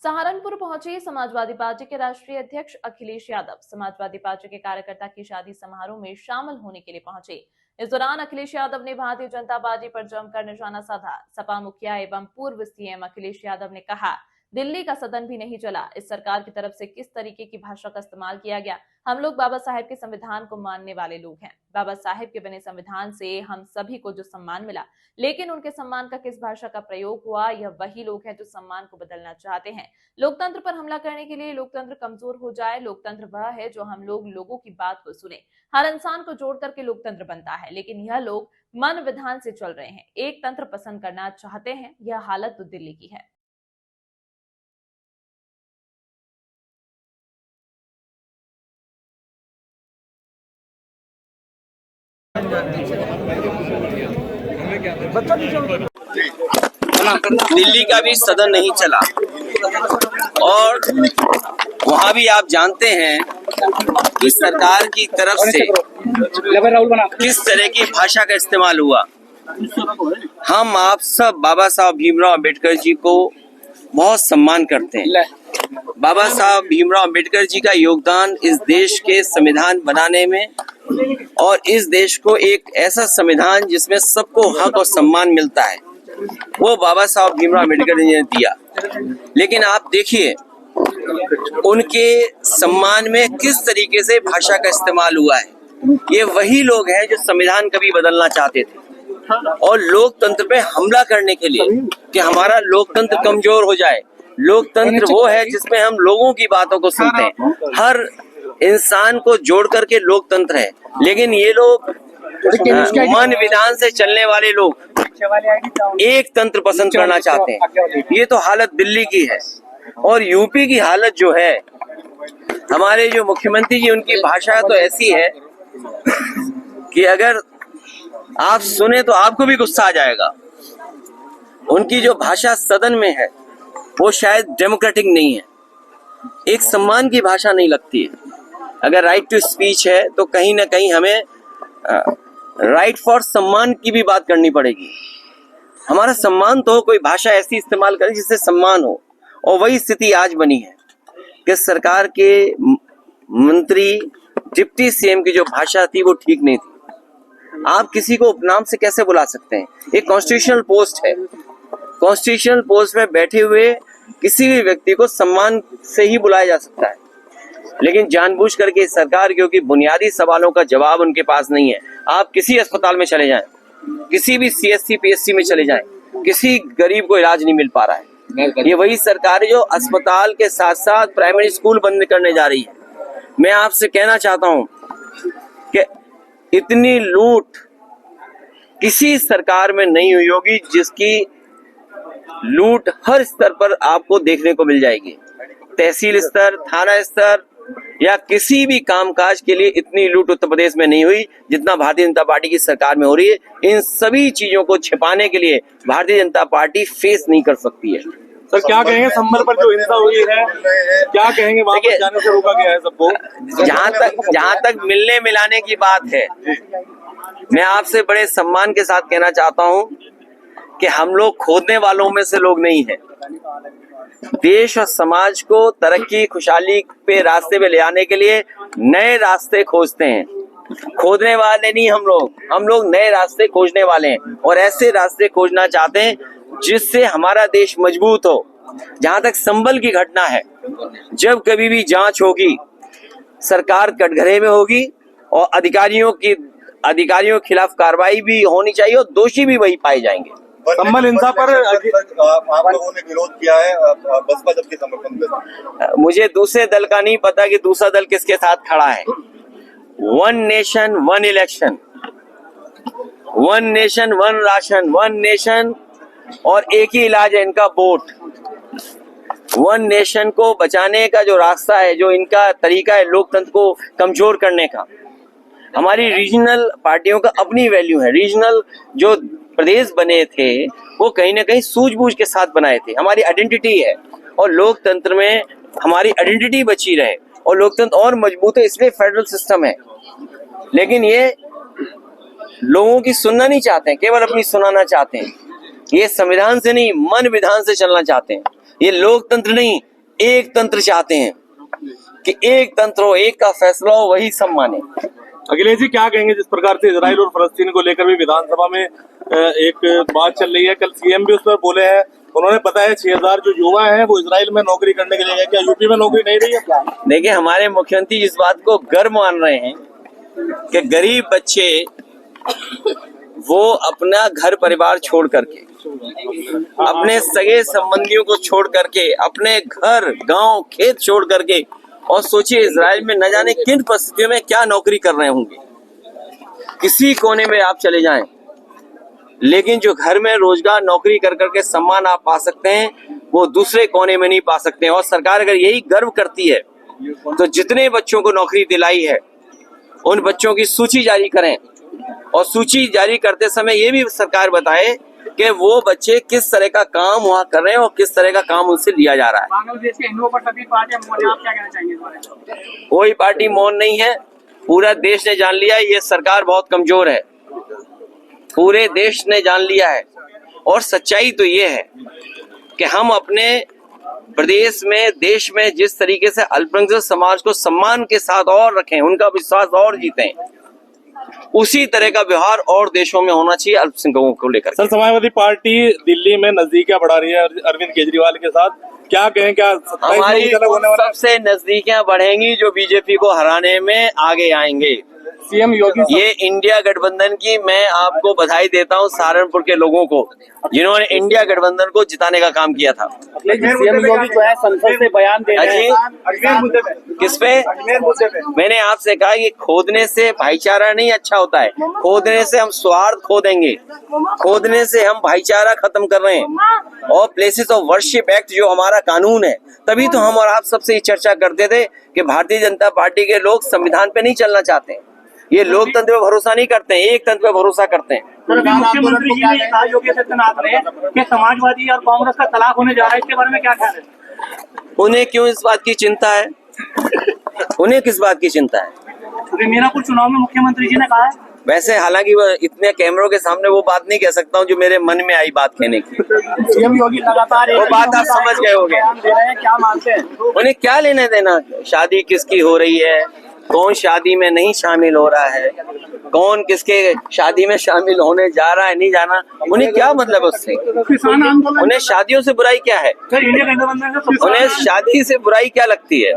सहारनपुर पहुंचे समाजवादी पार्टी के राष्ट्रीय अध्यक्ष अखिलेश यादव। समाजवादी पार्टी के कार्यकर्ता की शादी समारोह में शामिल होने के लिए पहुंचे। इस दौरान अखिलेश यादव ने भारतीय जनता पार्टी पर जमकर निशाना साधा। सपा मुखिया एवं पूर्व सीएम अखिलेश यादव ने कहा, दिल्ली का सदन भी नहीं चला, इस सरकार की तरफ से किस तरीके की भाषा का इस्तेमाल किया गया। हम लोग बाबा साहेब के संविधान को मानने वाले लोग हैं। बाबा साहेब के बने संविधान से हम सभी को जो सम्मान मिला, लेकिन उनके सम्मान का किस भाषा का प्रयोग हुआ, यह वही लोग हैं जो सम्मान को बदलना चाहते हैं। लोकतंत्र पर हमला करने के लिए लोकतंत्र कमजोर हो जाए। लोकतंत्र वह है जो हम लोगों की बात को सुने। हर इंसान को जोड़ करके लोकतंत्र बनता है, लेकिन यह लोग मन विधान से चल रहे हैं। एक तंत्र पसंद करना चाहते हैं। यह हालत तो दिल्ली की है। दिल्ली का भी सदन नहीं चला और वहां भी आप जानते हैं कि सरकार की तरफ से किस तरह की भाषा का इस्तेमाल हुआ। हम आप सब बाबा साहब भीमराव अंबेडकर जी को बहुत सम्मान करते हैं। बाबा साहब भीमराव अंबेडकर जी का योगदान इस देश के संविधान बनाने में और इस देश को एक ऐसा संविधान जिसमें सबको हक और सम्मान मिलता है, वो बाबा साहब भीमराव अंबेडकर जी ने दिया। लेकिन आप देखिए उनके सम्मान में किस तरीके से भाषा का इस्तेमाल हुआ है। ये वही लोग हैं जो संविधान कभी बदलना चाहते थे और लोकतंत्र पे हमला करने के लिए कि हमारा लोकतंत्र कमजोर हो जाए। लोकतंत्र वो है जिसमें हम लोगों की बातों को सुनते हैं, हर इंसान को जोड़ करके लोकतंत्र है। लेकिन ये लोग मन विधान से चलने वाले लोग एक तंत्र पसंद करना चाहते हैं। ये तो हालत दिल्ली की है। और यूपी की हालत जो है, हमारे जो मुख्यमंत्री जी, उनकी भाषा तो ऐसी है कि अगर आप सुने तो आपको भी गुस्सा आ जाएगा। उनकी जो भाषा सदन में है वो शायद डेमोक्रेटिक नहीं है, एक सम्मान की भाषा नहीं लगती है। अगर राइट टू स्पीच है तो कहीं ना कहीं हमें राइट फॉर सम्मान की भी बात करनी पड़ेगी। हमारा सम्मान तो हो, कोई भाषा ऐसी इस्तेमाल करें जिससे सम्मान हो। और वही स्थिति आज बनी है कि सरकार के मंत्री, डिप्टी सीएम की जो भाषा थी वो ठीक नहीं थी। आप किसी को उपनाम से कैसे बुला सकते हैं? एक कॉन्स्टिट्यूशनल पोस्ट है, कॉन्स्टिट्यूशनल पोस्ट में बैठे हुए किसी भी व्यक्ति को सम्मान से ही बुलाया जा सकता है। लेकिन जानबूझ करके सरकार, क्योंकि बुनियादी सवालों का जवाब उनके पास नहीं है। आप किसी अस्पताल में चले जाएं, किसी भी सीएससी पीएससी में चले जाएं, किसी गरीब को इलाज नहीं मिल पा रहा है। ये वही सरकार है जो अस्पताल के साथ साथ प्राइमरी स्कूल बंद करने जा रही है। मैं आपसे कहना चाहता हूं कि इतनी लूट किसी सरकार में नहीं हुई होगी जिसकी लूट हर स्तर पर आपको देखने को मिल जाएगी। तहसील स्तर, थाना स्तर या किसी भी कामकाज के लिए इतनी लूट उत्तर प्रदेश में नहीं हुई जितना भारतीय जनता पार्टी की सरकार में हो रही है। इन सभी चीजों को छिपाने के लिए भारतीय जनता पार्टी फेस नहीं कर सकती है। सर, क्या कहेंगे संभल पर जो हिंसा हुई है, क्या कहेंगे? वहां पर जाने से रोका गया है सबको। जहां तक मिलने मिलाने की बात है, मैं आपसे बड़े सम्मान के साथ कहना चाहता हूं कि हम लोग खोदने वालों में से लोग नहीं हैं। देश और समाज को तरक्की खुशहाली पे रास्ते पे ले आने के लिए नए रास्ते खोजते हैं। खोदने वाले नहीं हम लोग नए रास्ते खोजने वाले हैं और ऐसे रास्ते खोजना चाहते हैं जिससे हमारा देश मजबूत हो। जहां तक संभल की घटना है, जब कभी भी जांच होगी सरकार कटघरे में होगी और अधिकारियों के खिलाफ कार्रवाई भी होनी चाहिए और दोषी भी वही पाए जाएंगे। संभल हिंसा पर आप लोगों ने विरोध किया है बसपा दल के समर्थन में। मुझे दूसरे दल का नहीं पता कि दूसरा दल किसके साथ खड़ा है। One nation one election, one nation one ration, one nation और एक ही इलाज है इनका, वोट। वन नेशन को बचाने का जो रास्ता है, जो इनका तरीका है लोकतंत्र को कमजोर करने का। हमारी रीजनल पार्टियों का अपनी वैल्यू है। रीजनल जो प्रदेश बने थे वो कहीं ना कहीं सूझबूझ के साथ बनाए थे। हमारी आइडेंटिटी है और लोकतंत्र में हमारी आइडेंटिटी बची रहे और लोकतंत्र और मजबूत है, इसलिए फेडरल सिस्टम है। लेकिन ये लोगों की सुनना नहीं चाहते हैं, केवल अपनी सुनाना चाहते हैं। ये संविधान से नहीं, मन विधान से चलना चाहते हैं। ये लोकतंत्र नहीं, एक तंत्र चाहते हैं कि एक तंत्र हो, एक का फैसला हो, वही सब माने। अखिलेश जी क्या कहेंगे जिस प्रकार से इजराइल और फलस्तीन को लेकर भी विधानसभा में एक बात चल रही है, कल सीएम भी उस पर बोले हैं, उन्होंने बताया 6000 जो युवा हैं वो इजराइल में नौकरी करने के लिए गए, क्या यूपी में नौकरी नहीं रही है? देखिए, हमारे मुख्यमंत्री इस बात को गर्व मान रहे हैं कि गरीब बच्चे वो अपना घर परिवार छोड़ करके, अपने सगे संबंधियों को छोड़ करके, अपने घर गांव खेत छोड़ करके, और सोचिए इजराइल में न जाने किन परिस्थितियों में क्या नौकरी कर रहे होंगे। किसी कोने में आप चले जाएं, लेकिन जो घर में रोजगार नौकरी कर करके सम्मान आप पा सकते हैं, वो दूसरे कोने में नहीं पा सकते हैं। और सरकार अगर यही गर्व करती है तो जितने बच्चों को नौकरी दिलाई है उन बच्चों की सूची जारी करें, और सूची जारी करते समय ये भी सरकार बताए कि वो बच्चे किस तरह का काम वहाँ कर रहे हैं और किस तरह का काम उनसे लिया जा रहा है। बांग्लादेश के हिंदुओं पर सभी पार्टियां मौन हैं, आप क्या कहना चाहेंगे इस बारे में? कोई पार्टी मौन नहीं है, पूरा देश ने जान लिया है ये सरकार बहुत कमजोर है, पूरे देश ने जान लिया है। और सच्चाई तो ये है कि हम अपने प्रदेश में, देश में जिस तरीके से अल्पसंख्यक समाज को सम्मान के साथ और रखें, उनका विश्वास और जीतें, उसी तरह का व्यवहार और देशों में होना चाहिए अल्पसंख्यकों को लेकर। सर, समाजवादी पार्टी दिल्ली में नजदीकियां बढ़ा रही है अरविंद केजरीवाल के साथ, क्या कहें, क्या हमारी सबसे नजदीकियां बढ़ेंगी जो बीजेपी को हराने में आगे आएंगे। सीएम योगी ये इंडिया गठबंधन की मैं आपको बधाई देता हूँ, सहारनपुर के लोगों को जिन्होंने इंडिया गठबंधन को जिताने का काम किया था। सीएम योगी जो है संसद से बयान दे रहे हैं। किस पे? मैंने आपसे कहा कि खोदने से भाईचारा नहीं अच्छा होता है, खोदने से हम स्वार्थ खो देंगे, खोदने से हम भाईचारा खत्म कर रहे हैं। और प्लेसेस ऑफ वर्शिप एक्ट जो हमारा कानून है, तभी तो हम और आप सबसे ये चर्चा करते थे कि भारतीय जनता पार्टी के लोग संविधान पे नहीं चलना चाहते, ये लोकतंत्र पे भरोसा नहीं करते हैं, एक तंत्र पे भरोसा करते हैं। मुख्यमंत्री जी ने कहा योगी आदित्यनाथ ने कि समाजवादी और कांग्रेस का तलाक होने जा रहा है, इसके बारे में क्या ख्याल है? उन्हें क्यों इस बात की चिंता है? उन्हें किस बात की चिंता है? मीरापुर चुनाव में मुख्यमंत्री जी ने कहा है। वैसे हालांकि वो इतने कैमरों के सामने वो बात नहीं कह सकता हूँ जो मेरे मन में आई बात कहने की। सीएम योगी लगातार वो बात आप समझ गए होंगे। क्या मानते हैं? उन्हें क्या लेने देना, शादी किसकी हो रही है, कौन शादी में नहीं शामिल हो रहा है, कौन किसके शादी में शामिल होने जा रहा है नहीं जाना, उन्हें क्या मतलब उससे? किसान आंदोलन, उन्हें शादियों से बुराई क्या है? इंडिया गठबंधन से उन्हें शादी से बुराई क्या लगती है?